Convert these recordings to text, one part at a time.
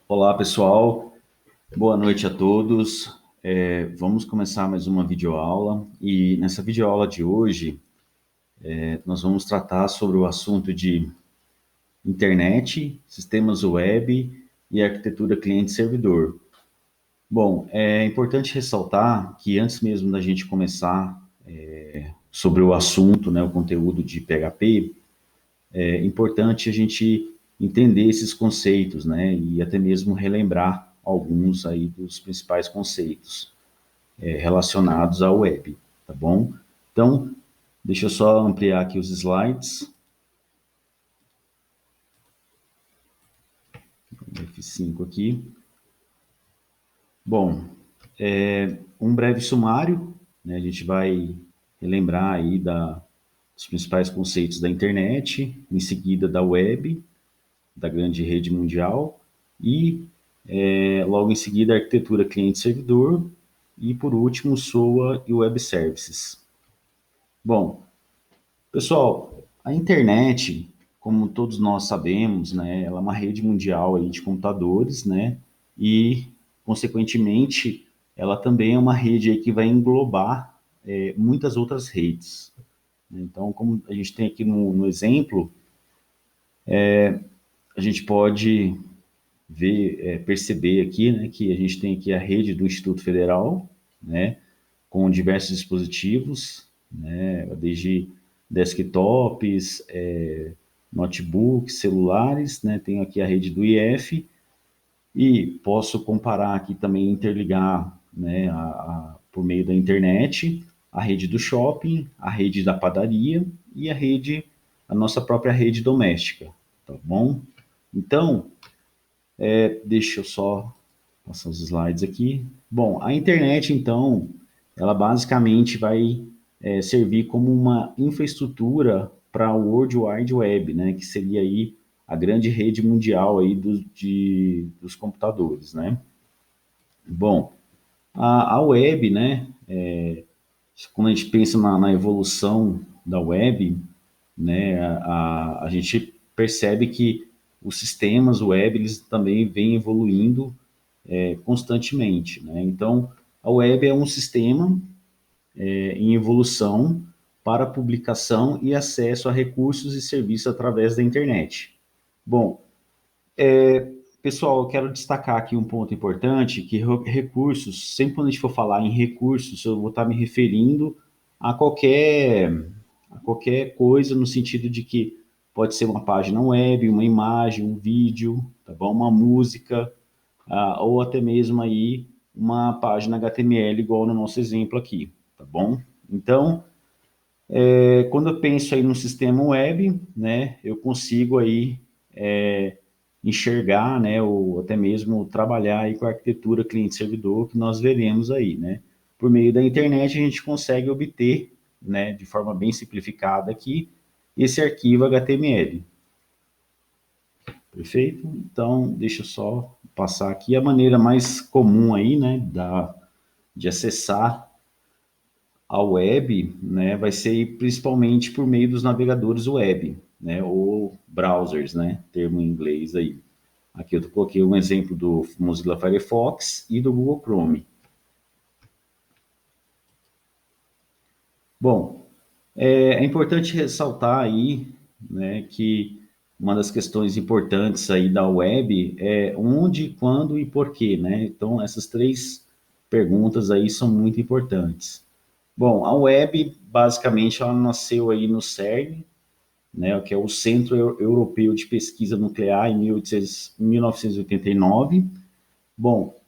Olá, pessoal. Boa noite a todos. Vamos começar mais uma videoaula e nessa videoaula de hoje nós vamos tratar sobre o assunto de internet, sistemas web e arquitetura cliente-servidor. Bom, é importante ressaltar que antes mesmo da gente começar sobre o assunto, né, o conteúdo de PHP, é importante a gente entender esses conceitos, né, e até mesmo relembrar alguns aí dos principais conceitos relacionados à web, tá bom? Então, deixa eu só ampliar aqui os slides, F5 aqui. Bom, um breve sumário, né, a gente vai relembrar aí dos principais conceitos da internet, em seguida da web, da grande rede mundial, e logo em seguida a arquitetura cliente-servidor, e por último SOA e Web Services. Bom, pessoal, a internet, como todos nós sabemos, né, ela é uma rede mundial aí de computadores, né, e, consequentemente, ela também é uma rede aí que vai englobar muitas outras redes. Então, como a gente tem aqui no exemplo, a gente pode ver, perceber aqui, né, que a gente tem aqui a rede do Instituto Federal, né, com diversos dispositivos, né, desde desktops, notebooks, celulares, né, tenho aqui a rede do IF e posso comparar aqui também, interligar, né, por meio da internet, a rede do shopping, a rede da padaria e a nossa própria rede doméstica, tá bom? Então, deixa eu só passar os slides aqui. Bom, a internet, então, ela basicamente vai servir como uma infraestrutura para a World Wide Web, né, que seria aí a grande rede mundial aí dos computadores, né? Bom, a web, né, quando a gente pensa na evolução da web, né, a gente percebe que os sistemas web eles também vêm evoluindo constantemente, né? Então, a web é um sistema em evolução para publicação e acesso a recursos e serviços através da internet. Bom, pessoal, eu quero destacar aqui um ponto importante, que recursos, sempre quando a gente for falar em recursos, eu vou estar me referindo a qualquer coisa no sentido de que pode ser uma página web, uma imagem, um vídeo, tá bom? Uma música, ou até mesmo aí uma página HTML igual no nosso exemplo aqui, tá bom? Então, quando eu penso aí no sistema web, né, eu consigo aí enxergar, né, ou até mesmo trabalhar aí com a arquitetura cliente-servidor que nós veremos aí, né? Por meio da internet a gente consegue obter, né, de forma bem simplificada aqui, esse arquivo HTML. Perfeito? Então, deixa eu só passar aqui a maneira mais comum aí, né, de acessar a web, né, vai ser principalmente por meio dos navegadores web, né, ou browsers, né, termo em inglês aí. Aqui eu coloquei um exemplo do Mozilla Firefox e do Google Chrome. Bom, é importante ressaltar aí, né, que uma das questões importantes aí da web é onde, quando e por quê, né? Então, essas três perguntas aí são muito importantes. Bom, a web, basicamente, ela nasceu aí no CERN, né, que é o Centro Europeu de Pesquisa Nuclear, em 1989. Bom,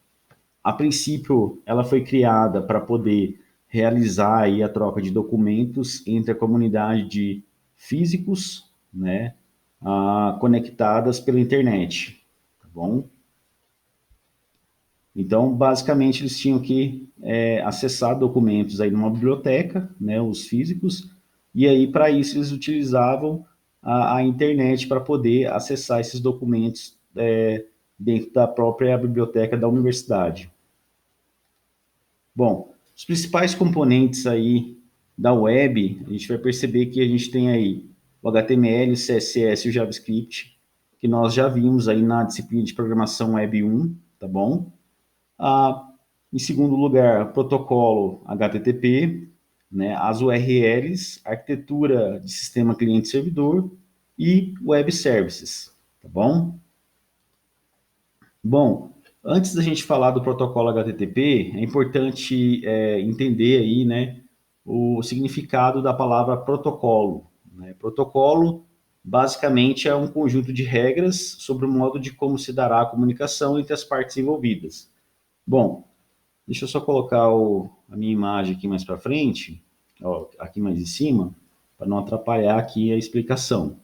a princípio, ela foi criada para poder realizar aí a troca de documentos entre a comunidade de físicos, né, conectadas pela internet, tá bom? Então, basicamente, eles tinham que acessar documentos aí numa biblioteca, né, os físicos, e aí, para isso, eles utilizavam a internet para poder acessar esses documentos dentro da própria biblioteca da universidade. Bom, os principais componentes aí da web, a gente vai perceber que a gente tem aí o HTML, o CSS e o JavaScript, que nós já vimos aí na disciplina de programação Web 1, tá bom? Em segundo lugar, protocolo HTTP, né, as URLs, arquitetura de sistema cliente-servidor e web services, tá bom? Bom, antes da gente falar do protocolo HTTP, é importante entender aí, né, o significado da palavra protocolo, né? Protocolo, basicamente, é um conjunto de regras sobre o modo de como se dará a comunicação entre as partes envolvidas. Bom, deixa eu só colocar a minha imagem aqui mais para frente, ó, aqui mais em cima, para não atrapalhar aqui a explicação.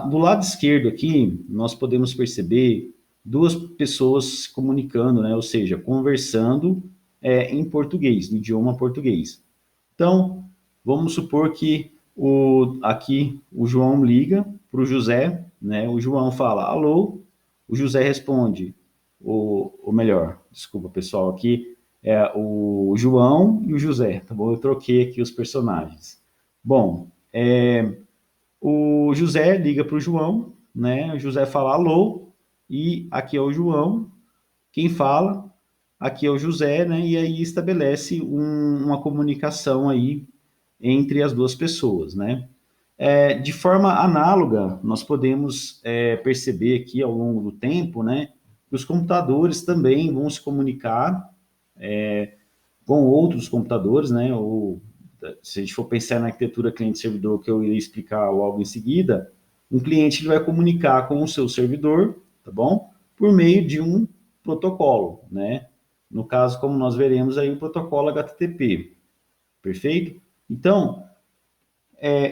Do lado esquerdo aqui, nós podemos perceber duas pessoas se comunicando, né? Ou seja, conversando em português, no idioma português. Então, vamos supor que aqui o João liga para o José, né? O João fala, alô, o José responde, ou melhor, desculpa pessoal, aqui é o João e o José, tá bom? Eu troquei aqui os personagens. Bom, o José liga para o João, né? O José fala alô, e aqui é o João, quem fala, aqui é o José, né? E aí estabelece uma comunicação aí entre as duas pessoas, né? De forma análoga, nós podemos perceber aqui ao longo do tempo, né? Que os computadores também vão se comunicar com outros computadores, né? Ou se a gente for pensar na arquitetura cliente-servidor que eu irei explicar logo em seguida, um cliente ele vai comunicar com o seu servidor, tá bom? Por meio de um protocolo, né? No caso, como nós veremos aí, o protocolo HTTP, perfeito? Então,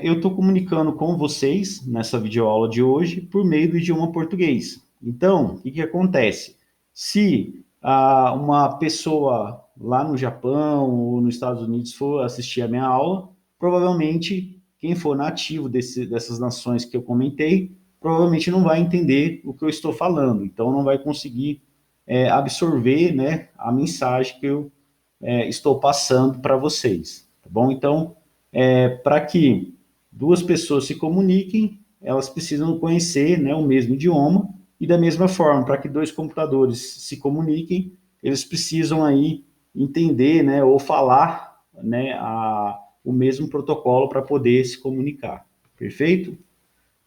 eu estou comunicando com vocês nessa videoaula de hoje por meio do idioma português. Então, o que acontece? Se uma pessoa lá no Japão ou nos Estados Unidos for assistir a minha aula, provavelmente quem for nativo dessas nações que eu comentei, provavelmente não vai entender o que eu estou falando, então não vai conseguir absorver, né, a mensagem que eu estou passando para vocês, tá bom? Então, para que duas pessoas se comuniquem, elas precisam conhecer, né, o mesmo idioma, e da mesma forma, para que dois computadores se comuniquem, eles precisam aí entender, né, ou falar, né, o mesmo protocolo para poder se comunicar. Perfeito?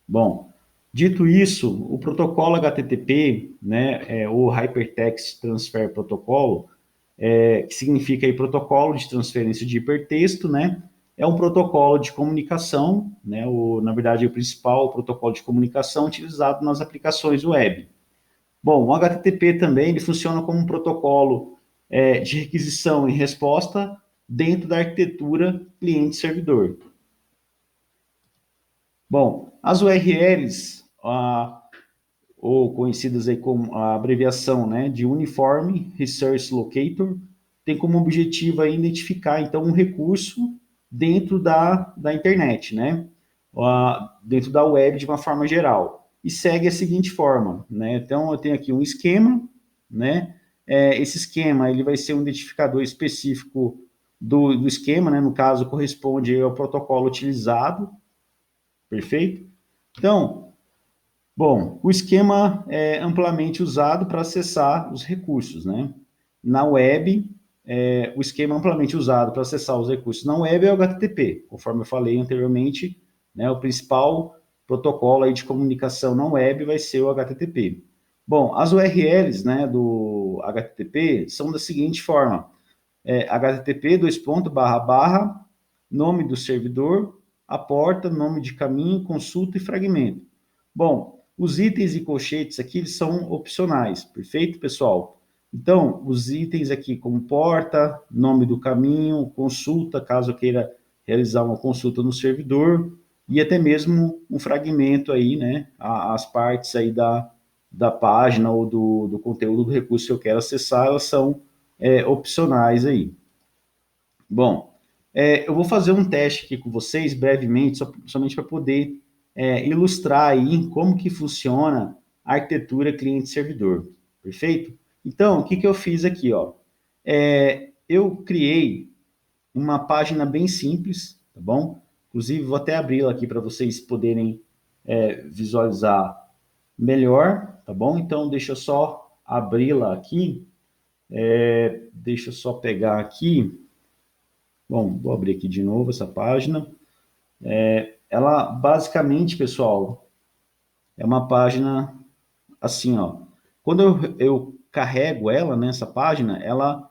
Bom, dito isso, o protocolo HTTP, né, o Hypertext Transfer Protocol, que significa aí protocolo de transferência de hipertexto, né? É um protocolo de comunicação, né? Na verdade, o principal protocolo de comunicação utilizado nas aplicações web. Bom, o HTTP também ele funciona como um protocolo de requisição e resposta dentro da arquitetura cliente-servidor. Bom, as URLs, ou conhecidas aí como a abreviação, né, de Uniform Resource Locator, tem como objetivo aí identificar, então, um recurso dentro da internet, né, dentro da web de uma forma geral. E segue a seguinte forma, né, então eu tenho aqui um esquema, né, esse esquema ele vai ser um identificador específico do esquema, né, no caso corresponde ao protocolo utilizado, perfeito? Então, bom, o esquema é amplamente usado para acessar os recursos, né? Na web, o esquema amplamente usado para acessar os recursos na web é o HTTP, conforme eu falei anteriormente, né? O principal protocolo aí de comunicação na web vai ser o HTTP. Bom, as URLs, né, do HTTP são da seguinte forma: http nome do servidor, a porta, nome de caminho, consulta e fragmento. Bom, os itens e colchetes aqui eles são opcionais, perfeito, pessoal? Então, os itens aqui como porta, nome do caminho, consulta, caso eu queira realizar uma consulta no servidor, e até mesmo um fragmento aí, né, as partes aí da página ou do conteúdo do recurso que eu quero acessar, elas são opcionais aí. Bom, eu vou fazer um teste aqui com vocês brevemente, somente para poder ilustrar aí como que funciona a arquitetura cliente-servidor, perfeito? Então, o que eu fiz aqui, ó? Eu criei uma página bem simples, tá bom? Inclusive, vou até abri-la aqui para vocês poderem visualizar melhor, tá bom? Então, deixa eu só abri-la aqui. Deixa eu só pegar aqui. Bom, vou abrir aqui de novo essa página. Ela, basicamente, pessoal, é uma página assim, ó. Quando eu carrego ela nessa página, ela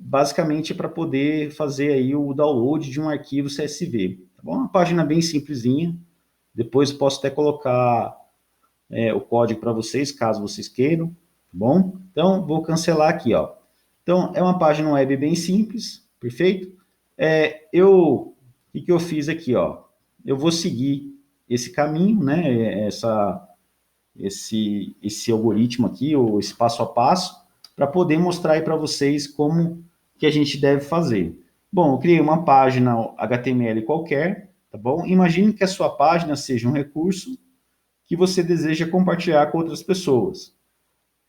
basicamente para poder fazer aí o download de um arquivo CSV. Tá bom? Uma página bem simplesinha. Depois posso até colocar o código para vocês, caso vocês queiram, tá bom? Então, vou cancelar aqui, ó. Então, é uma página web bem simples, perfeito? O que eu fiz aqui, ó? Eu vou seguir esse caminho, né? Esse algoritmo aqui, ou esse passo a passo, para poder mostrar aí para vocês como que a gente deve fazer. Bom, eu criei uma página HTML qualquer, tá bom? Imagine que a sua página seja um recurso que você deseja compartilhar com outras pessoas.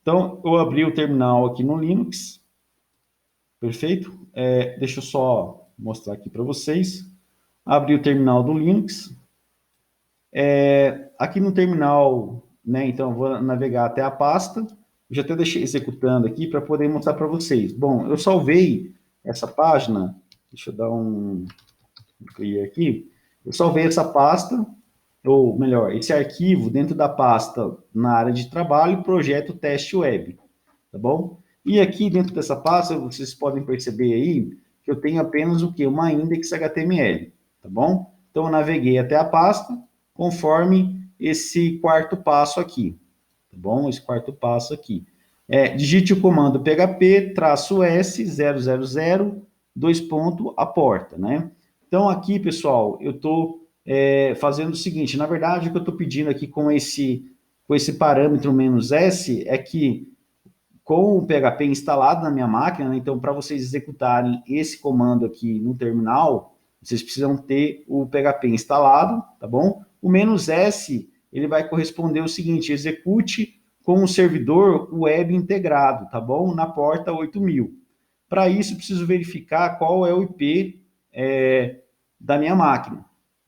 Então, eu abri o terminal aqui no Linux, perfeito? Deixa eu só mostrar aqui para vocês. Abri o terminal do Linux. Aqui no terminal, né, então, eu vou navegar até a pasta. Eu já até deixei executando aqui para poder mostrar para vocês. Bom, eu salvei essa página. Deixa eu dar um clear aqui. Eu salvei essa pasta, ou melhor, esse arquivo dentro da pasta na área de trabalho, projeto teste web, tá bom? E aqui dentro dessa pasta, vocês podem perceber aí que eu tenho apenas o que? Uma index HTML, tá bom? Então, eu naveguei até a pasta conforme esse quarto passo aqui, tá bom? Esse quarto passo aqui. Digite o comando php-s000 dois pontos a porta, né? Então, aqui, pessoal, eu estou fazendo o seguinte, na verdade, o que eu estou pedindo aqui com esse parâmetro "-s", é que com o PHP instalado na minha máquina, né, então, para vocês executarem esse comando aqui no terminal, vocês precisam ter o PHP instalado, tá bom? O "-s", ele vai corresponder ao seguinte, execute com o servidor web integrado, tá bom? Na porta 8000. Para isso, eu preciso verificar qual é o IP da minha máquina,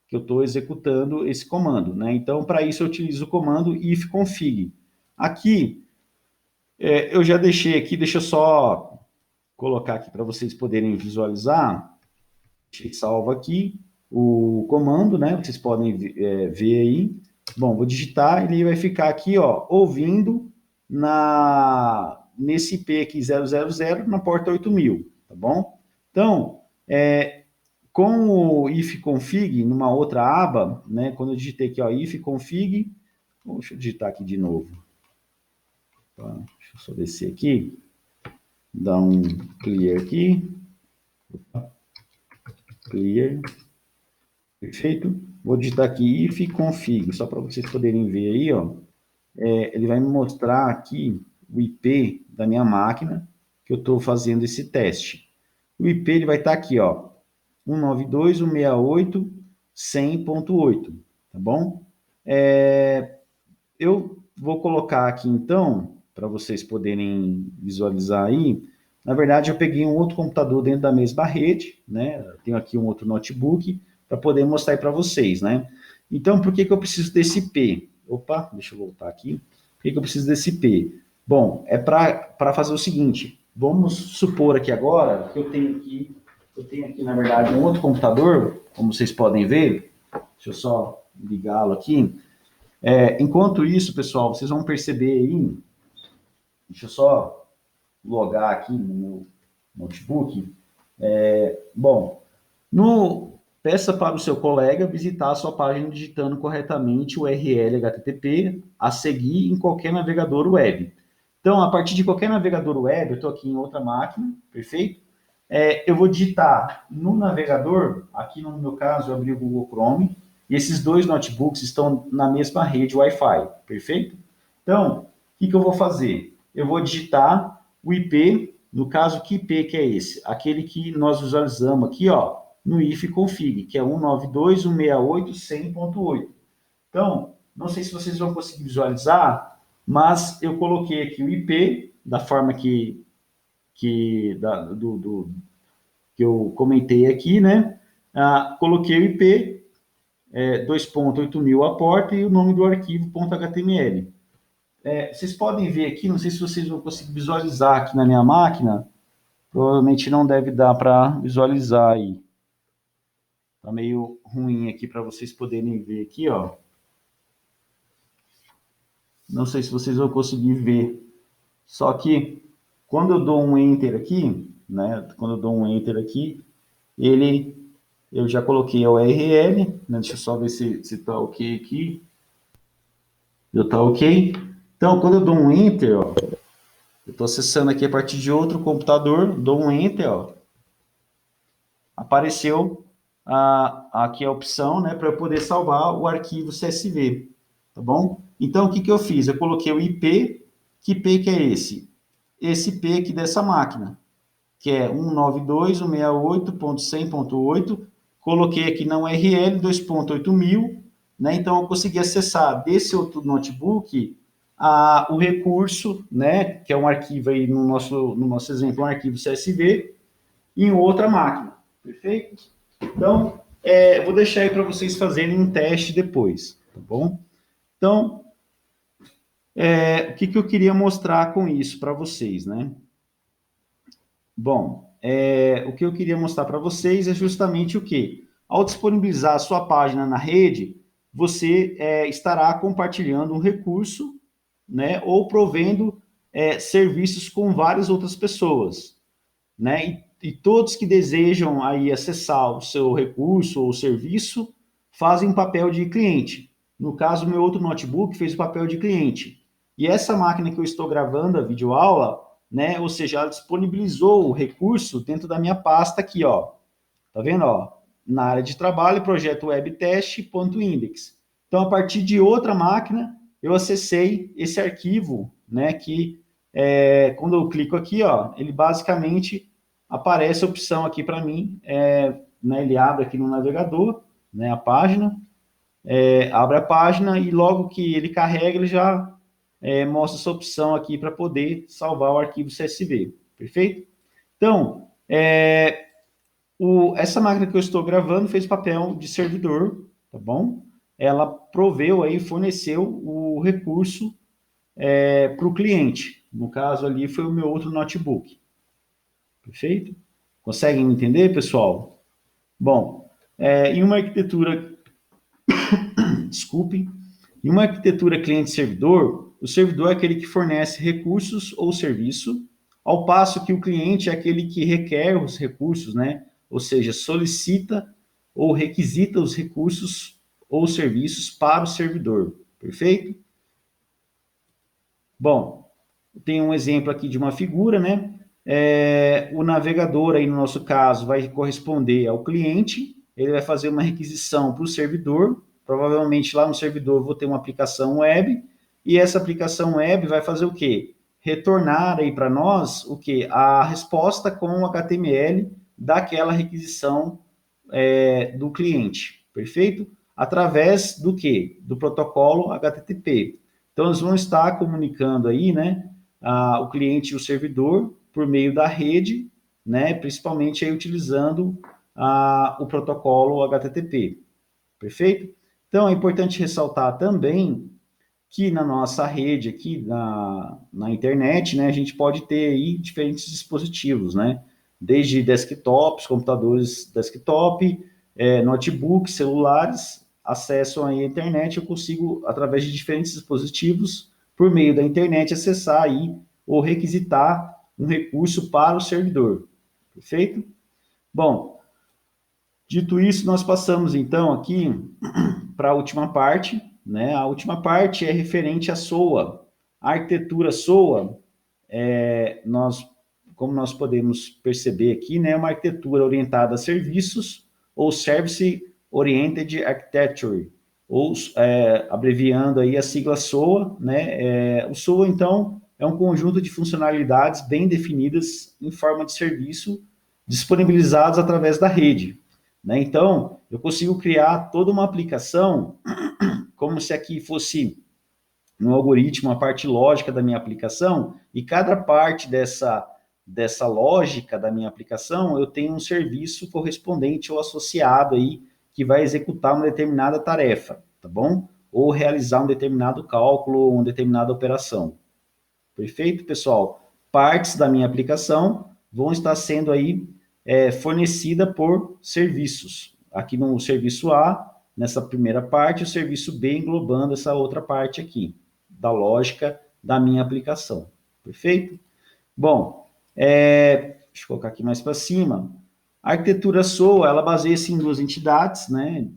que eu estou executando esse comando, né? Então, para isso, eu utilizo o comando ifconfig. Aqui, eu já deixei aqui, deixa eu só colocar aqui para vocês poderem visualizar. Deixei salvo aqui o comando, né? Vocês podem ver aí. Bom, vou digitar, ele vai ficar aqui, ó, ouvindo nesse IP aqui 000 na porta 8000, tá bom? Então, com o ifconfig, numa outra aba, né? Quando eu digitei aqui, ó, ifconfig, deixa eu digitar aqui de novo. Tá? Deixa eu só descer aqui, dar um clear aqui. Clear. Perfeito? Vou digitar aqui ifconfig, só para vocês poderem ver aí, ó. Ele vai me mostrar aqui o IP da minha máquina que eu estou fazendo esse teste. O IP ele vai estar aqui, ó, 192.168.100.8, tá bom? Eu vou colocar aqui, então, para vocês poderem visualizar aí. Na verdade, eu peguei um outro computador dentro da mesma rede, né? Eu tenho aqui um outro notebook para poder mostrar aí para vocês, né? Então, por que eu preciso desse IP? Opa, deixa eu voltar aqui. Por que eu preciso desse IP? Bom, é para fazer o seguinte. Vamos supor aqui agora que eu tenho aqui, na verdade, um outro computador, como vocês podem ver. Deixa eu só ligá-lo aqui. Enquanto isso, pessoal, vocês vão perceber aí, deixa eu só logar aqui no meu notebook. Bom, peça para o seu colega visitar a sua página digitando corretamente o URL HTTP a seguir em qualquer navegador web. Então, a partir de qualquer navegador web, eu estou aqui em outra máquina, perfeito? Eu vou digitar no navegador, aqui no meu caso, eu abri o Google Chrome, e esses dois notebooks estão na mesma rede Wi-Fi, perfeito? Então, o que eu vou fazer? Eu vou digitar o IP, no caso, que IP que é esse? Aquele que nós visualizamos aqui, ó, no ifconfig, que é 192.168.100.8. Então, não sei se vocês vão conseguir visualizar, mas eu coloquei aqui o IP da forma que eu comentei aqui, né? Coloquei o IP 2.8.000 a porta e o nome do arquivo .html. Vocês podem ver aqui, não sei se vocês vão conseguir visualizar aqui na minha máquina, provavelmente não deve dar para visualizar aí. Tá meio ruim aqui para vocês poderem ver aqui, ó. Não sei se vocês vão conseguir ver. Só que quando eu dou um Enter aqui, né? Quando eu dou um Enter aqui, eu já coloquei a URL, né? Deixa eu só ver se tá ok aqui. Já tá ok. Então, quando eu dou um Enter, ó, eu estou acessando aqui a partir de outro computador, dou um Enter, ó, apareceu aqui a opção, né, para eu poder salvar o arquivo CSV, tá bom? Então, o que eu fiz? Eu coloquei o IP, que IP que é esse? Esse IP aqui dessa máquina, que é 192.168.100.8, coloquei aqui na URL 2.8.000, né, então eu consegui acessar desse outro notebook o recurso, né, que é um arquivo aí no nosso exemplo, um arquivo CSV, em outra máquina, perfeito? Então, vou deixar aí para vocês fazerem um teste depois, tá bom? Então, o que eu queria mostrar com isso para vocês, né? Bom, o que eu queria mostrar para vocês é justamente o quê? Ao disponibilizar a sua página na rede, você estará compartilhando um recurso, né, ou provendo serviços com várias outras pessoas, né? E todos que desejam aí acessar o seu recurso ou serviço fazem papel de cliente. No caso, o meu outro notebook fez o papel de cliente. E essa máquina que eu estou gravando a videoaula, né, ou seja, ela disponibilizou o recurso dentro da minha pasta aqui, ó. Tá vendo, ó? Na área de trabalho, projeto webtest.index. Então, a partir de outra máquina, eu acessei esse arquivo, né, que quando eu clico aqui, ó, ele basicamente aparece a opção aqui para mim, né, ele abre aqui no navegador, né, a página, abre a página e logo que ele carrega, ele já mostra essa opção aqui para poder salvar o arquivo CSV, perfeito? Então, essa máquina que eu estou gravando fez papel de servidor, tá bom? Ela proveu aí, forneceu o recurso para o cliente. No caso ali foi o meu outro notebook. Perfeito? Conseguem me entender, pessoal? Bom, em uma arquitetura, desculpe, em uma arquitetura cliente-servidor, o servidor é aquele que fornece recursos ou serviço, ao passo que o cliente é aquele que requer os recursos, né? Ou seja, solicita ou requisita os recursos ou serviços para o servidor. Perfeito? Bom, tem um exemplo aqui de uma figura, né? O navegador, aí no nosso caso, vai corresponder ao cliente, ele vai fazer uma requisição para o servidor, provavelmente lá no servidor vou ter uma aplicação web, e essa aplicação web vai fazer o quê? Retornar aí para nós o quê? A resposta com o HTML daquela requisição do cliente, perfeito? Através do quê? Do protocolo HTTP. Então, eles vão estar comunicando aí, né, o cliente e o servidor por meio da rede, né, principalmente aí utilizando o protocolo HTTP, perfeito? Então, é importante ressaltar também que na nossa rede aqui, na internet, né, a gente pode ter aí diferentes dispositivos, né, desde desktops, computadores desktop, notebooks, celulares, acesso à internet, eu consigo, através de diferentes dispositivos, por meio da internet, acessar aí ou requisitar um recurso para o servidor. Perfeito? Bom, dito isso, nós passamos então aqui para a última parte, né? A última parte é referente à SOA. A arquitetura SOA, como nós podemos perceber aqui, né, é uma arquitetura orientada a serviços ou Service Oriented Architecture, ou abreviando aí a sigla SOA, né? O SOA, então, é um conjunto de funcionalidades bem definidas em forma de serviço disponibilizados através da rede, né? Então, eu consigo criar toda uma aplicação como se aqui fosse um algoritmo, a parte lógica da minha aplicação, e cada parte dessa lógica da minha aplicação, eu tenho um serviço correspondente ou associado aí, que vai executar uma determinada tarefa, tá bom? Ou realizar um determinado cálculo ou uma determinada operação. Perfeito, pessoal? Partes da minha aplicação vão estar sendo aí fornecida por serviços. Aqui no serviço A, nessa primeira parte, o serviço B englobando essa outra parte aqui, da lógica da minha aplicação. Perfeito? Bom, deixa eu colocar aqui mais para cima. A arquitetura SOA, ela baseia-se em duas entidades, né?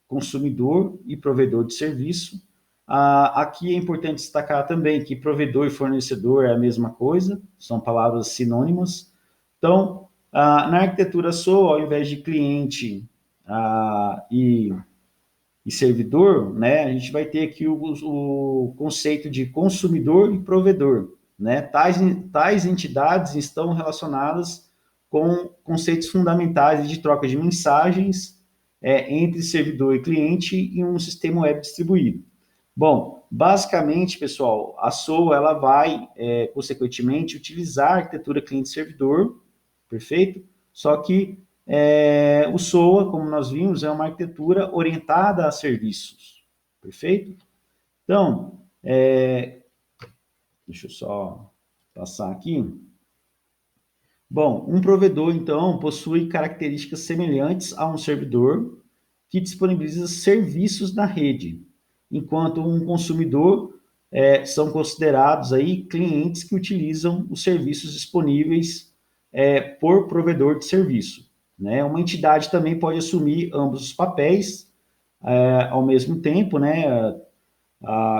Consumidor e provedor de serviço. Aqui é importante destacar também que provedor e fornecedor é a mesma coisa, são palavras sinônimas. Então, na arquitetura SOA, ao invés de cliente e servidor, né, a gente vai ter aqui o conceito de consumidor e provedor. Né? Tais entidades estão relacionadas com conceitos fundamentais de troca de mensagens entre servidor e cliente em um sistema web distribuído. Bom, basicamente, pessoal, a SOA ela vai, consequentemente, utilizar a arquitetura cliente-servidor, perfeito? Só que o SOA, como nós vimos, é uma arquitetura orientada a serviços, perfeito? Então, deixa eu só passar aqui. Bom, um provedor, então, possui características semelhantes a um servidor que disponibiliza serviços na rede, enquanto um consumidor são considerados aí clientes que utilizam os serviços disponíveis por provedor de serviço. Né? Uma entidade também pode assumir ambos os papéis ao mesmo tempo, né?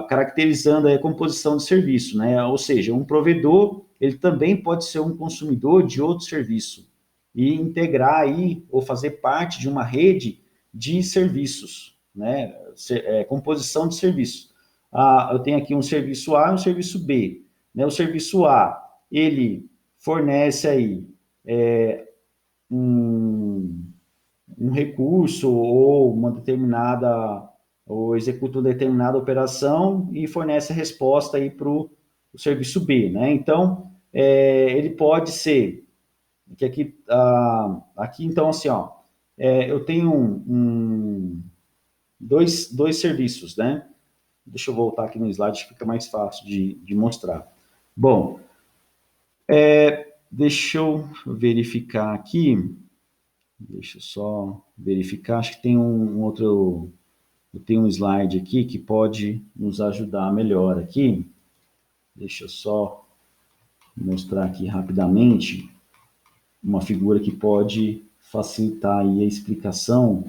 Caracterizando a composição de serviço, né? Ou seja, um provedor ele também pode ser um consumidor de outro serviço e integrar aí ou fazer parte de uma rede de serviços, né? Composição de serviços. Eu tenho aqui um serviço A e um serviço B. Né? O serviço A ele fornece aí um recurso ou uma determinada ou executa uma determinada operação e fornece a resposta aí para o serviço B, né? Então, ele pode ser que aqui então assim, ó, eu tenho dois serviços, né? Deixa eu voltar aqui no slide, fica mais fácil de mostrar. Bom, deixa eu verificar aqui. Deixa eu só verificar. Acho que tem um outro. Eu tenho um slide aqui que pode nos ajudar melhor aqui. Deixa eu só mostrar aqui rapidamente uma figura que pode facilitar aí a explicação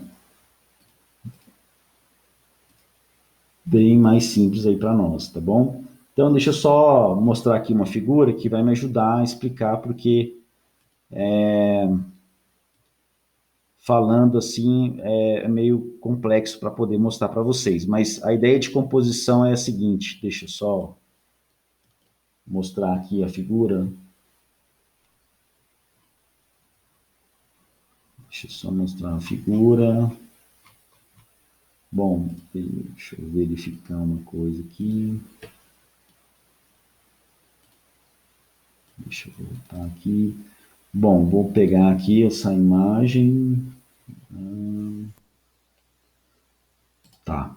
bem mais simples aí para nós, tá bom? Então, deixa eu só mostrar aqui uma figura que vai me ajudar a explicar, porque falando assim é meio complexo para poder mostrar para vocês, mas a ideia de composição é a seguinte, deixa eu só mostrar aqui a figura. Deixa eu só mostrar a figura. Bom, deixa eu verificar uma coisa aqui. Deixa eu voltar aqui. Bom, vou pegar aqui essa imagem. Tá.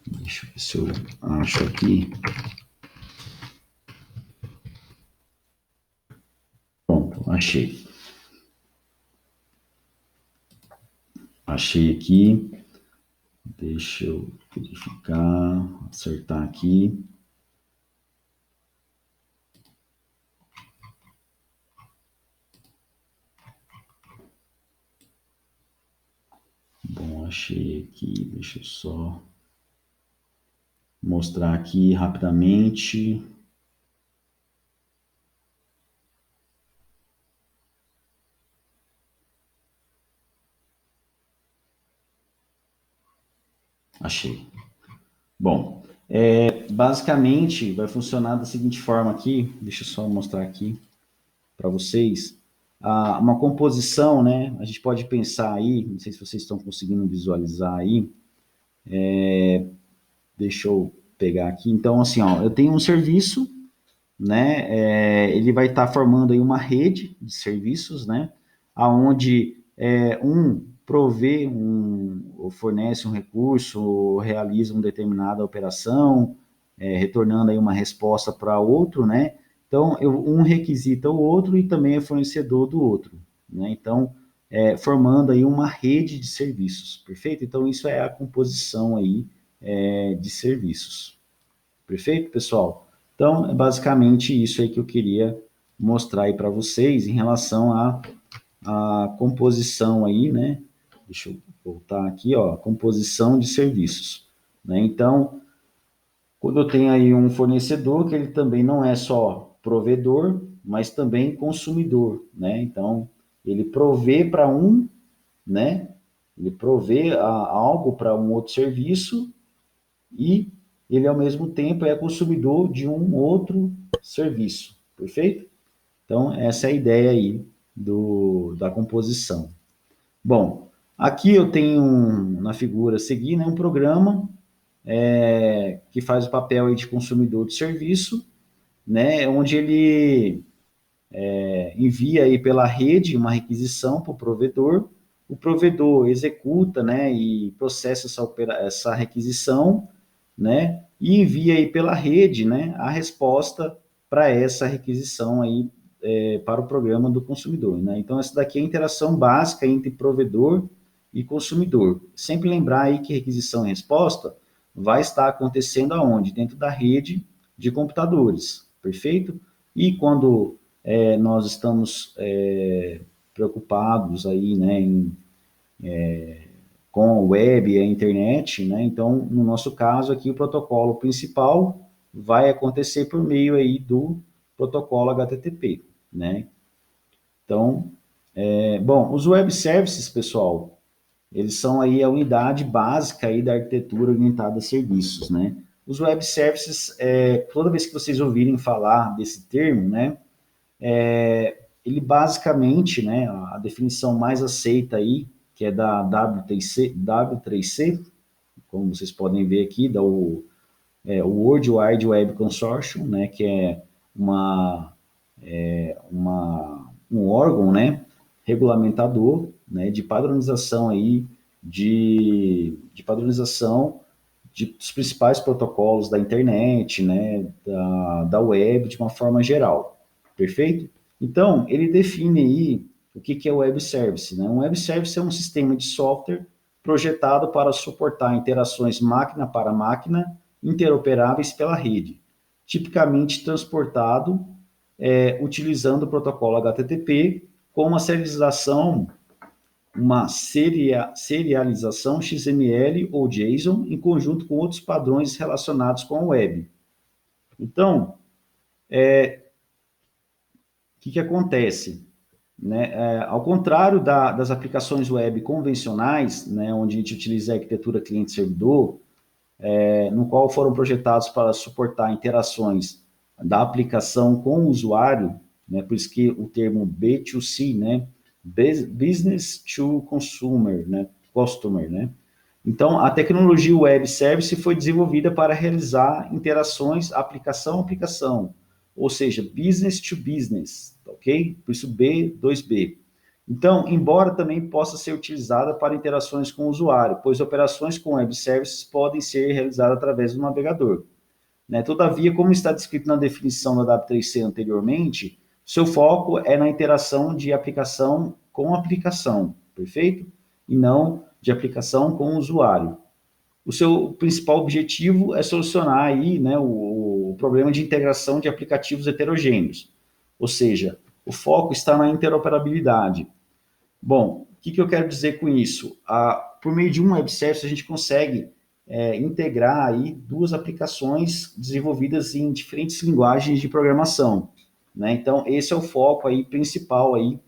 Deixa eu ver se eu acho aqui. Pronto, achei. Achei aqui. Deixa eu verificar, acertar aqui. Bom, achei aqui, deixa eu só mostrar aqui rapidamente. Achei. Bom, basicamente vai funcionar da seguinte forma aqui, deixa eu só mostrar aqui para vocês. Uma composição, né? A gente pode pensar aí, não sei se vocês estão conseguindo visualizar aí. Deixa eu pegar aqui. Então, assim, ó, eu tenho um serviço, né? Ele vai estar formando aí uma rede de serviços, né? Aonde um provê ou fornece um recurso, ou realiza uma determinada operação, retornando aí uma resposta para outro, né? Então, um requisita o outro e também é fornecedor do outro, né? Então, formando aí uma rede de serviços, perfeito? Então, isso é a composição aí de serviços, perfeito, pessoal? Então, é basicamente isso aí que eu queria mostrar aí para vocês em relação à composição aí, né? Deixa eu voltar aqui, ó, composição de serviços, né? Então, quando eu tenho aí um fornecedor que ele também não é só provedor, mas também consumidor, né? Então, ele provê para um, né? Ele provê algo para um outro serviço e ele, ao mesmo tempo, é consumidor de um outro serviço, perfeito? Então, essa é a ideia aí da composição. Bom, aqui eu tenho na figura a seguir, né, um programa que faz o papel aí de consumidor de serviço, né, onde ele envia aí pela rede uma requisição para o provedor executa, né, e processa essa requisição, né, e envia aí pela rede, né, a resposta para essa requisição aí para o programa do consumidor, né. Então essa daqui é a interação básica entre provedor e consumidor. Sempre lembrar aí que requisição e resposta vai estar acontecendo aonde? Dentro da rede de computadores, perfeito? E quando nós estamos preocupados aí, né, com a web e a internet, né? Então, no nosso caso aqui, o protocolo principal vai acontecer por meio aí do protocolo HTTP, né? Então, bom, os web services, pessoal, eles são aí a unidade básica aí da arquitetura orientada a serviços, né? Os web services, toda vez que vocês ouvirem falar desse termo, né, ele basicamente, né, a definição mais aceita aí, que é da W3C, como vocês podem ver aqui, o World Wide Web Consortium, né, que é um órgão, né, regulamentador, né, de padronização aí, de padronização dos principais protocolos da internet, né, da web de uma forma geral, perfeito? Então, ele define aí o que é o web service, né? Um web service é um sistema de software projetado para suportar interações máquina para máquina interoperáveis pela rede, tipicamente transportado utilizando o protocolo HTTP com uma serialização XML ou JSON em conjunto com outros padrões relacionados com a web. Então, o que acontece? Né? Ao contrário das aplicações web convencionais, né, onde a gente utiliza a arquitetura cliente-servidor, no qual foram projetados para suportar interações da aplicação com o usuário, né, por isso que o termo B2C, né, Business to Consumer, né, Customer, né. Então, a tecnologia Web Service foi desenvolvida para realizar interações aplicação a aplicação, ou seja, business to business, ok? Por isso B2B. Então, embora também possa ser utilizada para interações com o usuário, pois operações com web services podem ser realizadas através do navegador. Né? Todavia, como está descrito na definição da W3C anteriormente, seu foco é na interação de aplicação com aplicação, perfeito? E não de aplicação com o usuário. O seu principal objetivo é solucionar aí, né, o problema de integração de aplicativos heterogêneos. Ou seja, o foco está na interoperabilidade. Bom, o que eu quero dizer com isso? Por meio de um web service, a gente consegue integrar aí duas aplicações desenvolvidas em diferentes linguagens de programação. Né? Então, esse é o foco aí principal aí,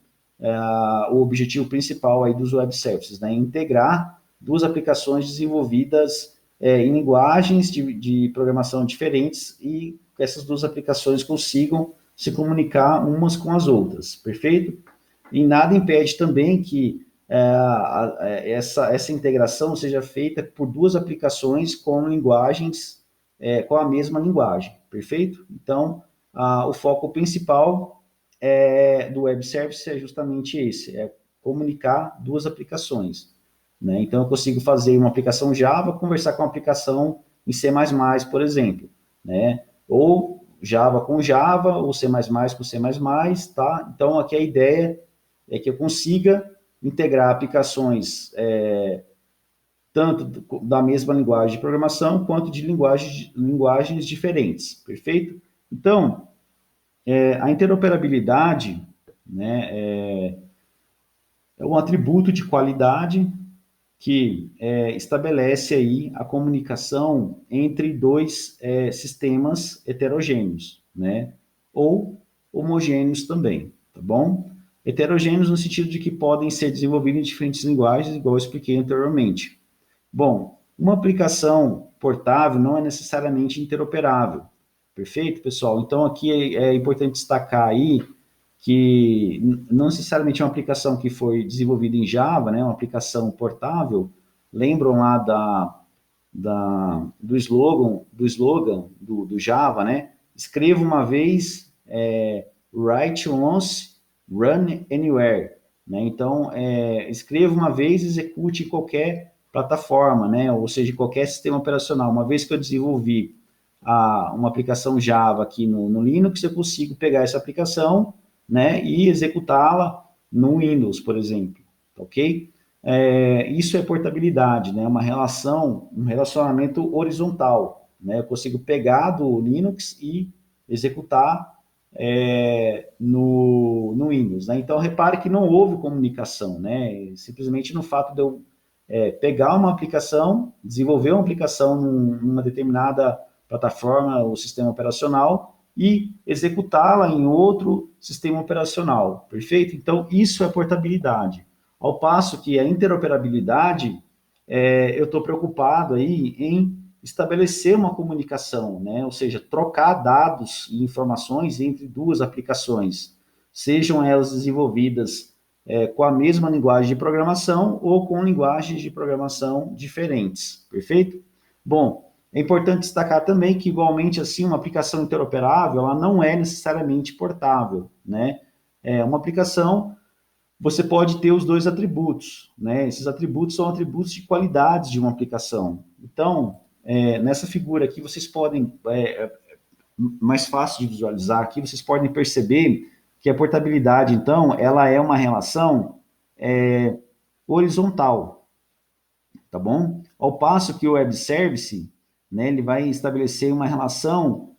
o objetivo principal aí dos web services, né? Integrar duas aplicações desenvolvidas em linguagens de programação diferentes e que essas duas aplicações consigam se comunicar umas com as outras, perfeito? E nada impede também que essa integração seja feita por duas aplicações com linguagens, com a mesma linguagem, perfeito? Então, o foco principal do web service é justamente esse, comunicar duas aplicações, né? Então, eu consigo fazer uma aplicação Java, conversar com uma aplicação em C++, por exemplo, né? Ou Java com Java, ou C++ com C++, tá? Então, aqui a ideia é que eu consiga integrar aplicações tanto da mesma linguagem de programação, quanto de linguagens diferentes, perfeito? Então, a interoperabilidade, né, é um atributo de qualidade que estabelece aí a comunicação entre dois sistemas heterogêneos, né? Ou homogêneos também, tá bom? Heterogêneos no sentido de que podem ser desenvolvidos em diferentes linguagens, igual eu expliquei anteriormente. Bom, uma aplicação portável não é necessariamente interoperável, perfeito, pessoal? Então, aqui é importante destacar aí que não necessariamente é uma aplicação que foi desenvolvida em Java, né, uma aplicação portável. Lembram lá do slogan do Java, né? Escreva uma vez, write once, run anywhere. Né? Então, escreva uma vez, execute em qualquer plataforma, né? Ou seja, qualquer sistema operacional. Uma vez que eu desenvolvi uma aplicação Java aqui no Linux, eu consigo pegar essa aplicação, né, e executá-la no Windows, por exemplo, ok? Isso é portabilidade, né, um relacionamento horizontal, né, eu consigo pegar do Linux e executar no Windows, né? Então, repare que não houve comunicação, né, simplesmente no fato de eu pegar uma aplicação, desenvolver uma aplicação numa determinada plataforma ou sistema operacional e executá-la em outro sistema operacional, perfeito? Então, isso é portabilidade. Ao passo que a interoperabilidade, eu estou preocupado aí em estabelecer uma comunicação, né? Ou seja, trocar dados e informações entre duas aplicações, sejam elas desenvolvidas com a mesma linguagem de programação ou com linguagens de programação diferentes, perfeito? Bom, é importante destacar também que, igualmente, assim, uma aplicação interoperável, ela não é necessariamente portável, né? Uma aplicação, você pode ter os dois atributos, né? Esses atributos são atributos de qualidade de uma aplicação. Então, nessa figura aqui, vocês podem, mais fácil de visualizar aqui, vocês podem perceber que a portabilidade, então, ela é uma relação horizontal, tá bom? Ao passo que o web service, né, ele vai estabelecer uma relação,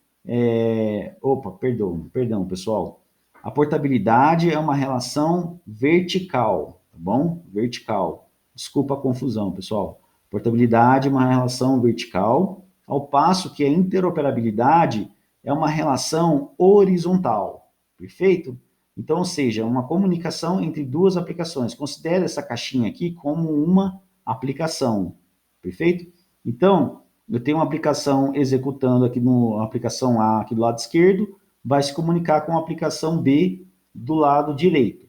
perdão, pessoal. A portabilidade é uma relação vertical, tá bom? Vertical. Desculpa a confusão, pessoal. Portabilidade é uma relação vertical, ao passo que a interoperabilidade é uma relação horizontal, perfeito? Então, ou seja, uma comunicação entre duas aplicações. Considere essa caixinha aqui como uma aplicação, perfeito? Então, eu tenho uma aplicação executando aqui no aplicação A, aqui do lado esquerdo, vai se comunicar com a aplicação B do lado direito,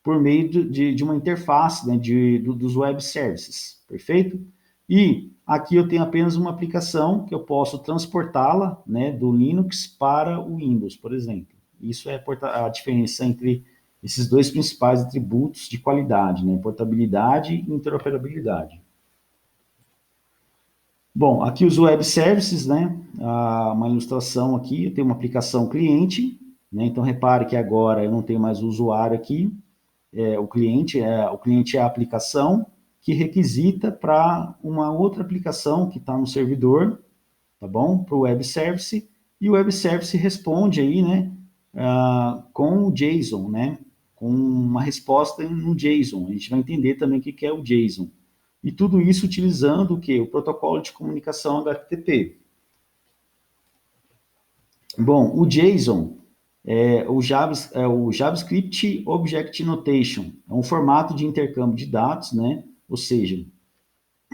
por meio de uma interface, né, dos web services, perfeito? E aqui eu tenho apenas uma aplicação que eu posso transportá-la, né, do Linux para o Windows, por exemplo. Isso é a diferença entre esses dois principais atributos de qualidade, né, portabilidade e interoperabilidade. Bom, aqui os web services, né? Uma ilustração aqui, eu tenho uma aplicação cliente, né? Então repare que agora eu não tenho mais o usuário aqui, o cliente é a aplicação que requisita para uma outra aplicação que está no servidor, tá bom? Para o web service, e o web service responde aí, né? Com o JSON, né? Com uma resposta no JSON. A gente vai entender também o que é o JSON. E tudo isso utilizando o quê? O protocolo de comunicação HTTP. Bom, o JSON o JavaScript Object Notation. É um formato de intercâmbio de dados, né? Ou seja,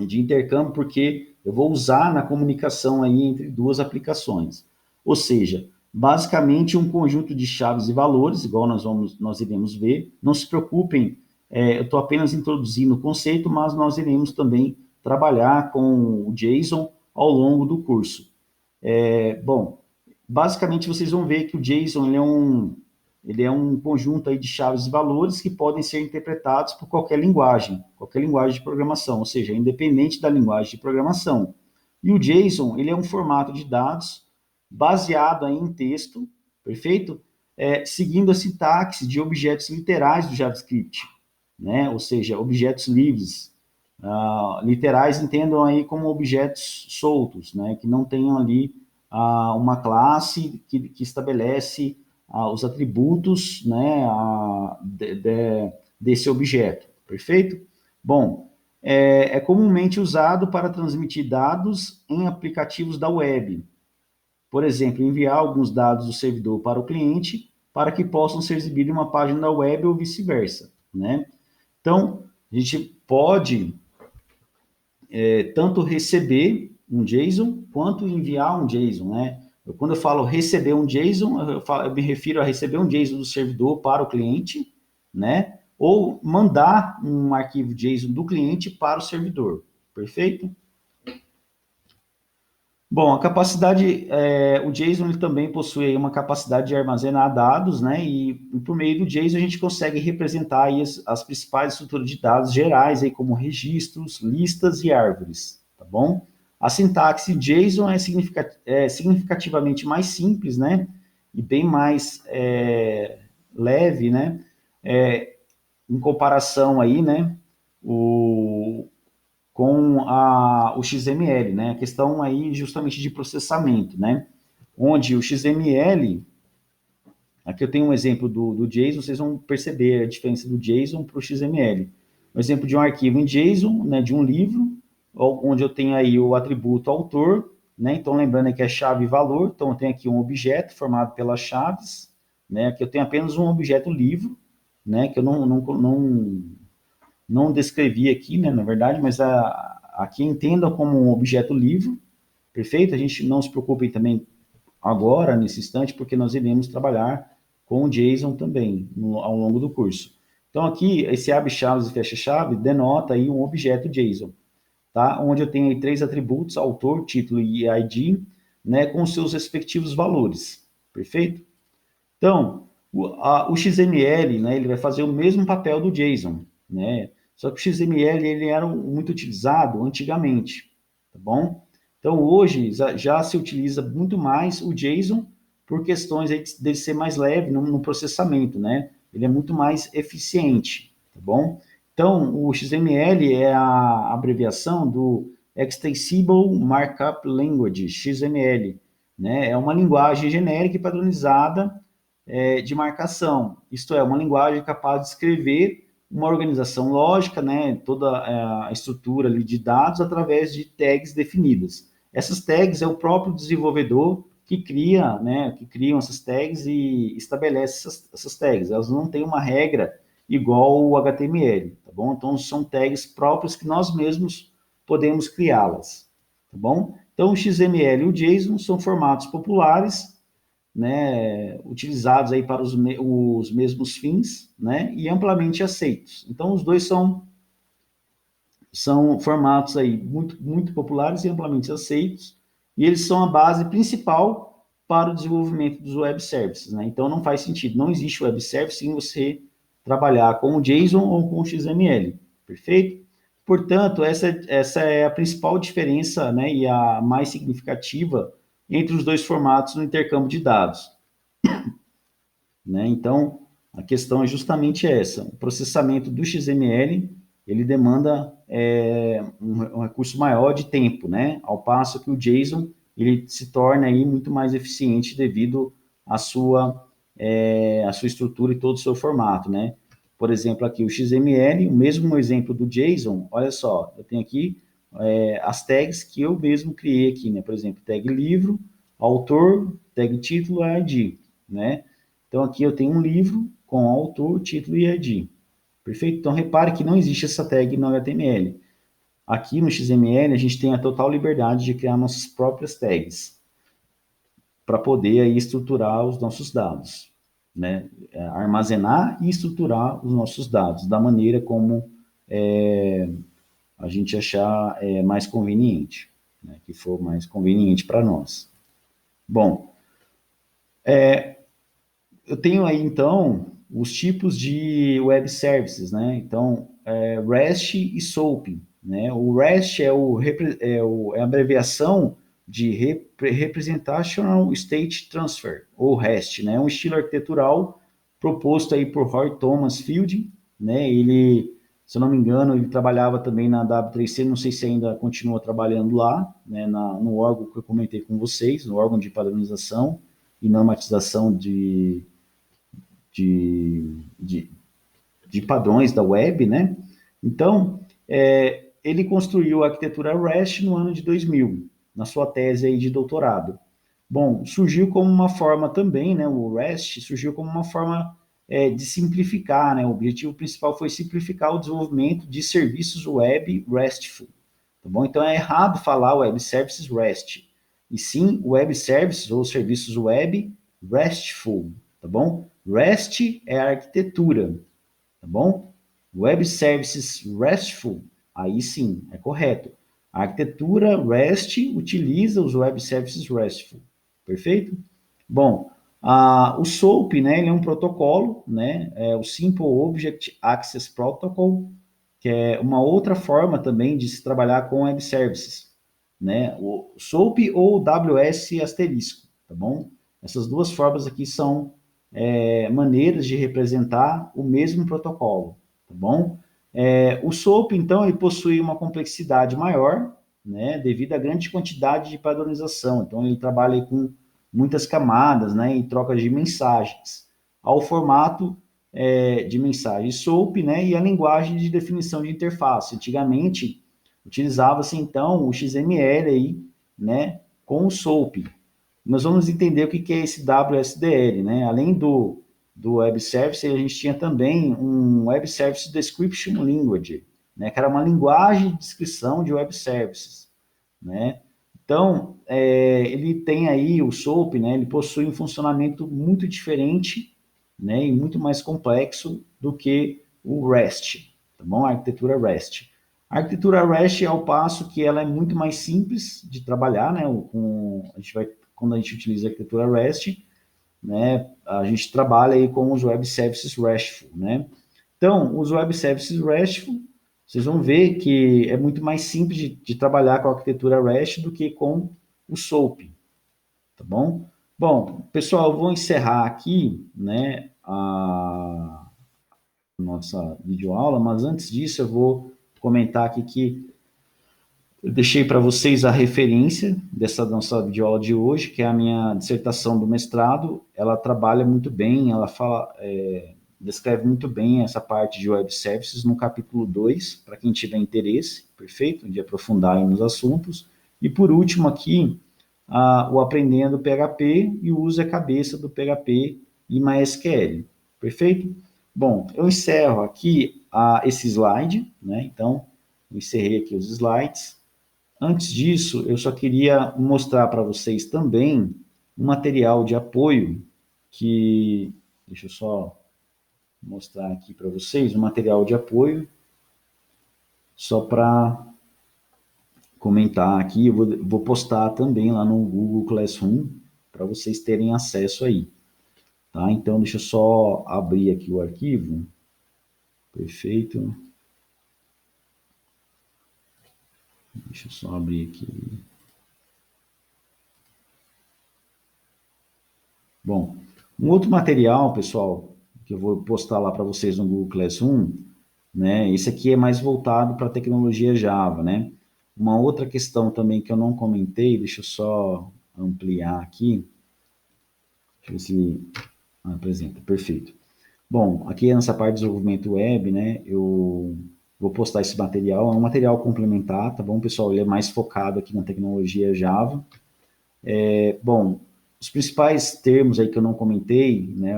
de intercâmbio porque eu vou usar na comunicação aí entre duas aplicações. Ou seja, basicamente um conjunto de chaves e valores, igual nós iremos ver. Não se preocupem, eu estou apenas introduzindo o conceito, mas nós iremos também trabalhar com o JSON ao longo do curso. Bom, basicamente vocês vão ver que o JSON ele é ele é um conjunto aí de chaves e valores que podem ser interpretados por qualquer linguagem de programação, ou seja, independente da linguagem de programação. E o JSON, ele é um formato de dados baseado aí em texto, perfeito? Seguindo a sintaxe de objetos literais do JavaScript, né? Ou seja, objetos livres. Literais entendam aí como objetos soltos, né? Que não tenham ali uma classe que estabelece os atributos, né, desse objeto, perfeito? Bom, é comumente usado para transmitir dados em aplicativos da web. Por exemplo, enviar alguns dados do servidor para o cliente para que possam ser exibidos em uma página da web ou vice-versa, né? Então, a gente pode tanto receber um JSON quanto enviar um JSON, né? Quando eu falo receber um JSON, eu me refiro a receber um JSON do servidor para o cliente, né? Ou mandar um arquivo JSON do cliente para o servidor, perfeito? Bom, a capacidade, o JSON ele também possui uma capacidade de armazenar dados, né? E por meio do JSON a gente consegue representar aí as principais estruturas de dados gerais, aí como registros, listas e árvores, tá bom? A sintaxe JSON é significativamente mais simples, né? E bem mais leve, né? Em comparação aí, né? Com o XML, né? A questão aí justamente de processamento, né? Onde o XML, aqui eu tenho um exemplo do JSON, vocês vão perceber a diferença do JSON para o XML. Um exemplo de um arquivo em JSON, né, de um livro, onde eu tenho aí o atributo autor, né? Então lembrando que é chave e valor, então eu tenho aqui um objeto formado pelas chaves, né? Aqui eu tenho apenas um objeto livro, né? Que eu não descrevi aqui, né, na verdade, mas aqui entenda como um objeto livre, perfeito? A gente não se preocupe também agora, nesse instante, porque nós iremos trabalhar com o JSON também ao longo do curso. Então, aqui, esse abre chaves e fecha chave denota aí um objeto JSON, tá? Onde eu tenho aí 3 atributos, autor, título e ID, né, com seus respectivos valores, perfeito? Então, o XML, né, ele vai fazer o mesmo papel do JSON, né? Só que o XML ele era muito utilizado antigamente, tá bom? Então, hoje já se utiliza muito mais o JSON por questões de ser mais leve no processamento, né? Ele é muito mais eficiente, tá bom? Então, o XML é a abreviação do Extensible Markup Language, XML, né? É uma linguagem genérica e padronizada de marcação. Isto é, uma linguagem capaz de escrever uma organização lógica, né, toda a estrutura ali de dados através de tags definidas. Essas tags é o próprio desenvolvedor que cria, né, que criam essas tags e estabelece essas tags. Elas não têm uma regra igual o HTML, tá bom? Então são tags próprias que nós mesmos podemos criá-las, tá bom? Então o XML e o JSON são formatos populares, né, utilizados aí para os mesmos fins, né, e amplamente aceitos. Então, os dois são formatos aí muito populares e amplamente aceitos, e eles são a base principal para o desenvolvimento dos web services, né? Então, não faz sentido, não existe web service sem você trabalhar com o JSON ou com o XML, perfeito? Portanto, essa é a principal diferença, né, e a mais significativa entre os dois formatos no intercâmbio de dados, né? Então, a questão é justamente essa. O processamento do XML, ele demanda um recurso maior de tempo, né? Ao passo que o JSON, ele se torna aí muito mais eficiente devido à sua estrutura e todo o seu formato, né? Por exemplo, aqui o XML, o mesmo exemplo do JSON, olha só, eu tenho aqui as tags que eu mesmo criei aqui, né? Por exemplo, tag livro, autor, tag título e ID, né? Então, aqui eu tenho um livro com autor, título e ID. Perfeito? Então, repare que não existe essa tag no HTML. Aqui no XML, a gente tem a total liberdade de criar nossas próprias tags para poder aí estruturar os nossos dados, né? Armazenar e estruturar os nossos dados da maneira como a gente achar mais conveniente, né? Que for mais conveniente para nós. Bom, tenho aí, então, os tipos de web services, né? Então, REST e SOAP, né? O REST é a abreviação de Representational State Transfer, ou REST, né? É um estilo arquitetural proposto aí por Roy Thomas Field, né? Ele, se eu não me engano, ele trabalhava também na W3C, não sei se ainda continua trabalhando lá, né? No órgão que eu comentei com vocês, no órgão de padronização e normatização de, de, de padrões da web, né? Então, ele construiu a arquitetura REST no ano de 2000, na sua tese aí de doutorado. Bom, surgiu como uma forma também, né? O REST surgiu como uma forma de simplificar, né? O objetivo principal foi simplificar o desenvolvimento de serviços web RESTful, tá bom? Então é errado falar web services REST, e sim web services ou serviços web RESTful, tá bom? REST é a arquitetura, tá bom? Web Services RESTful, aí sim, é correto. A arquitetura REST utiliza os Web Services RESTful, perfeito? Bom, o SOAP, né, ele é um protocolo, né, é o Simple Object Access Protocol, que é uma outra forma também de se trabalhar com Web Services, né, o SOAP ou WS asterisco, tá bom? Essas duas formas aqui são maneiras de representar o mesmo protocolo, tá bom? O SOAP, então, ele possui uma complexidade maior, né, devido à grande quantidade de padronização. Então, ele trabalha com muitas camadas, né, e trocas de mensagens, ao formato de mensagem SOAP, né, e a linguagem de definição de interface. Antigamente, utilizava-se, então, o XML aí, né, com o SOAP. Nós vamos entender o que é esse WSDL, né? Além do Web Service, a gente tinha também um Web Service Description Language, né? Que era uma linguagem de descrição de Web Services, né? Então, ele tem aí o SOAP, né? Ele possui um funcionamento muito diferente, né? E muito mais complexo do que o REST, tá bom? A arquitetura REST. A arquitetura REST, ao passo que ela é muito mais simples de trabalhar, né? Quando a gente utiliza a arquitetura REST, né? A gente trabalha aí com os Web Services RESTful, né? Então, os Web Services RESTful, vocês vão ver que é muito mais simples de trabalhar com a arquitetura REST do que com o SOAP, tá bom? Bom, pessoal, eu vou encerrar aqui, né, a nossa videoaula, mas antes disso eu vou comentar aqui que eu deixei para vocês a referência dessa nossa videoaula de hoje, que é a minha dissertação do mestrado. Ela trabalha muito bem, ela descreve muito bem essa parte de web services no capítulo 2, para quem tiver interesse, perfeito? De aprofundar nos assuntos. E por último aqui, o aprendendo PHP e o uso e cabeça do PHP e MySQL, perfeito? Bom, eu encerro aqui esse slide, né? Então, eu encerrei aqui os slides. Antes disso, eu só queria mostrar para vocês também um material de apoio que, deixa eu só mostrar aqui para vocês, um material de apoio, só para comentar aqui, eu vou postar também lá no Google Classroom, para vocês terem acesso aí, tá? Então, deixa eu só abrir aqui o arquivo, perfeito, deixa eu só abrir aqui. Bom, um outro material, pessoal, que eu vou postar lá para vocês no Google Classroom, né? Esse aqui é mais voltado para a tecnologia Java, né? Uma outra questão também que eu não comentei, deixa eu só ampliar aqui. Deixa eu ver se apresenta, perfeito. Bom, aqui nessa parte de desenvolvimento web, né? Eu vou postar esse material, é um material complementar, tá bom, pessoal? Ele é mais focado aqui na tecnologia Java. Bom, os principais termos aí que eu não comentei, né,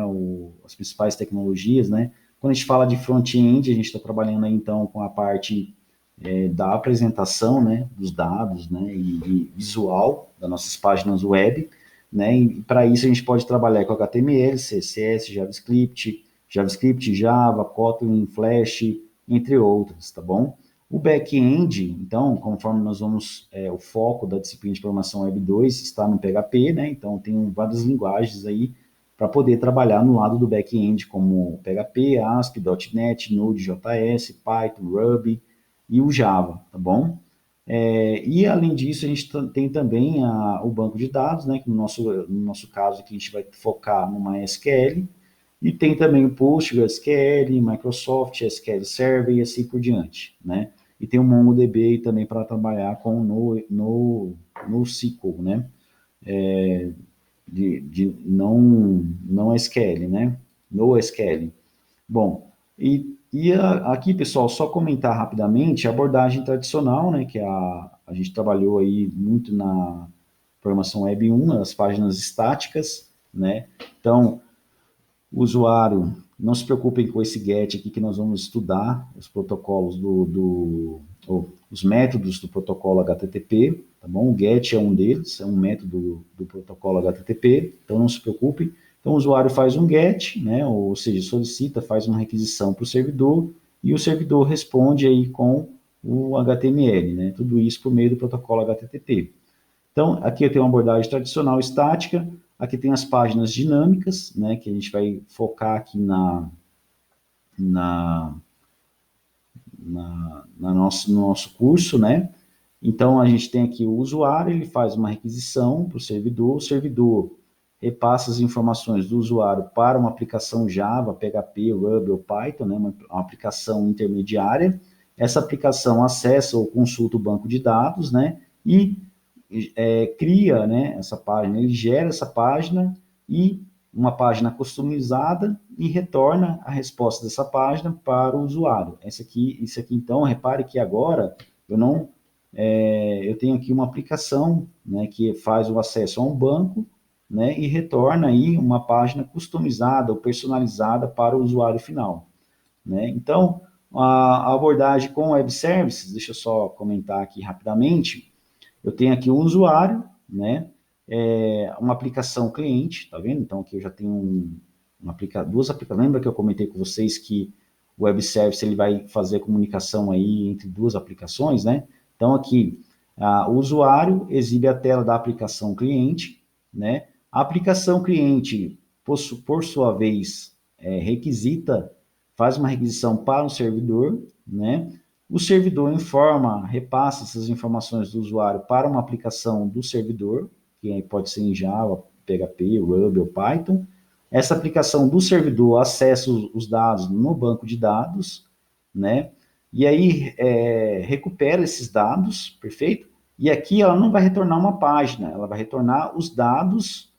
as principais tecnologias, né, quando a gente fala de front-end, a gente está trabalhando aí então com a parte da apresentação, né, dos dados, né, e visual das nossas páginas web, né, e para isso a gente pode trabalhar com HTML, CSS, JavaScript, Java, Kotlin, Flash, entre outras, tá bom? O back-end, então, conforme nós vamos, o foco da disciplina de programação Web 2 está no PHP, né? Então, tem várias linguagens aí para poder trabalhar no lado do back-end, como PHP, ASP, .NET, Node.js, Python, Ruby e o Java, tá bom? E além disso, a gente tem também o banco de dados, né, que no nosso caso aqui a gente vai focar no MySQL, e tem também o PostgreSQL, Microsoft SQL Server e assim por diante, né? E tem o MongoDB também para trabalhar com no SQL, né? Não SQL, né? No SQL. Bom, aqui, pessoal, só comentar rapidamente a abordagem tradicional, né? Que a gente trabalhou aí muito na programação Web 1, as páginas estáticas, né? Então, o usuário, não se preocupem com esse GET aqui que nós vamos estudar, os protocolos os métodos do protocolo HTTP, tá bom? O GET é um deles, é um método do protocolo HTTP, então não se preocupem. Então o usuário faz um GET, né? Ou seja, solicita, faz uma requisição para o servidor, e o servidor responde aí com o HTML, né? Tudo isso por meio do protocolo HTTP. Então, aqui eu tenho uma abordagem tradicional estática, aqui tem as páginas dinâmicas, né, que a gente vai focar aqui na, no nosso curso, né? Então, a gente tem aqui o usuário, ele faz uma requisição para o servidor repassa as informações do usuário para uma aplicação Java, PHP, Ruby ou Python, né, uma aplicação intermediária. Essa aplicação acessa ou consulta o banco de dados, né, e cria, né, essa página, ele gera essa página e uma página customizada e retorna a resposta dessa página para o usuário. Isso aqui, então, repare que agora eu tenho aqui uma aplicação, né, que faz o acesso a um banco, né, e retorna aí uma página customizada ou personalizada para o usuário final, né? Então, a abordagem com web services, deixa eu só comentar aqui rapidamente. Eu tenho aqui um usuário, né, uma aplicação cliente, tá vendo? Então, aqui eu já tenho duas aplicações. Lembra que eu comentei com vocês que o web service ele vai fazer a comunicação aí entre duas aplicações, né? Então, aqui, o usuário exibe a tela da aplicação cliente, né? A aplicação cliente, por sua vez, faz uma requisição para o servidor, né? O servidor repassa essas informações do usuário para uma aplicação do servidor, que pode ser em Java, PHP, Ruby ou Python. Essa aplicação do servidor acessa os dados no banco de dados, né? E aí recupera esses dados, perfeito? E aqui ela não vai retornar uma página, ela vai retornar os dados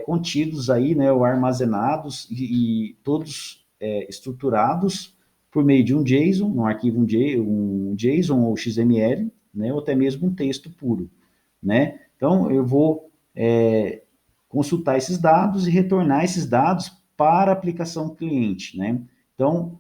contidos aí, né, ou armazenados e todos estruturados por meio de um JSON, um arquivo um JSON ou XML, né, ou até mesmo um texto puro, né? Então eu vou consultar esses dados e retornar esses dados para a aplicação cliente, né? Então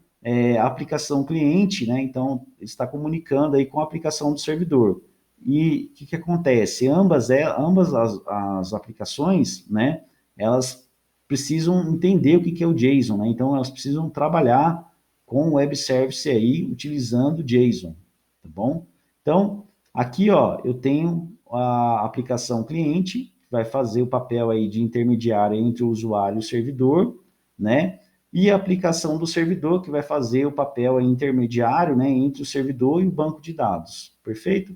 a aplicação cliente, né? Então está comunicando aí com a aplicação do servidor. E o que acontece? Ambas as aplicações, né, elas precisam entender o que é o JSON, né? Então, elas precisam trabalhar com o web service aí, utilizando JSON, tá bom? Então, aqui, ó, eu tenho a aplicação cliente, que vai fazer o papel aí de intermediário entre o usuário e o servidor, né? E a aplicação do servidor, que vai fazer o papel aí intermediário, né, entre o servidor e o banco de dados, perfeito?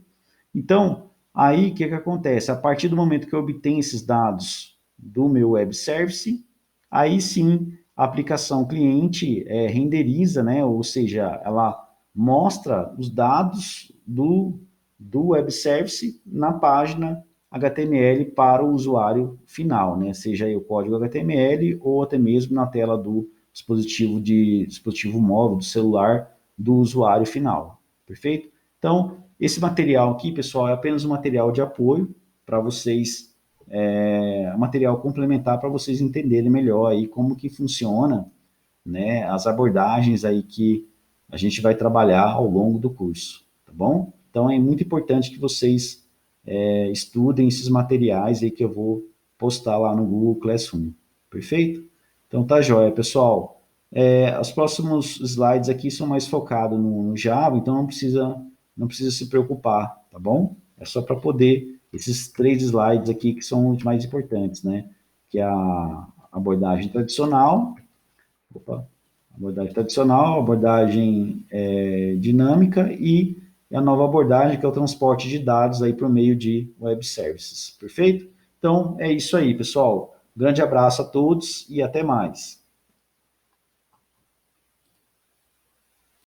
Então, aí o que acontece? A partir do momento que eu obtenho esses dados do meu web service, aí sim a aplicação cliente renderiza, né? Ou seja, ela mostra os dados do web service na página HTML para o usuário final, né? Seja aí o código HTML ou até mesmo na tela do dispositivo móvel, do celular do usuário final. Perfeito? Então, esse material aqui, pessoal, é apenas um material de apoio para vocês, um material complementar para vocês entenderem melhor aí como que funciona, né, as abordagens aí que a gente vai trabalhar ao longo do curso, tá bom? Então, é muito importante que vocês estudem esses materiais aí que eu vou postar lá no Google Classroom, perfeito? Então, tá joia, pessoal. Os próximos slides aqui são mais focados no Java, então não precisa se preocupar, tá bom? É só para poder, esses 3 slides aqui que são os mais importantes, né? Que é abordagem tradicional, opa, abordagem tradicional, abordagem dinâmica e a nova abordagem que é o transporte de dados aí por meio de web services. Perfeito? Então, é isso aí, pessoal. Grande abraço a todos e até mais.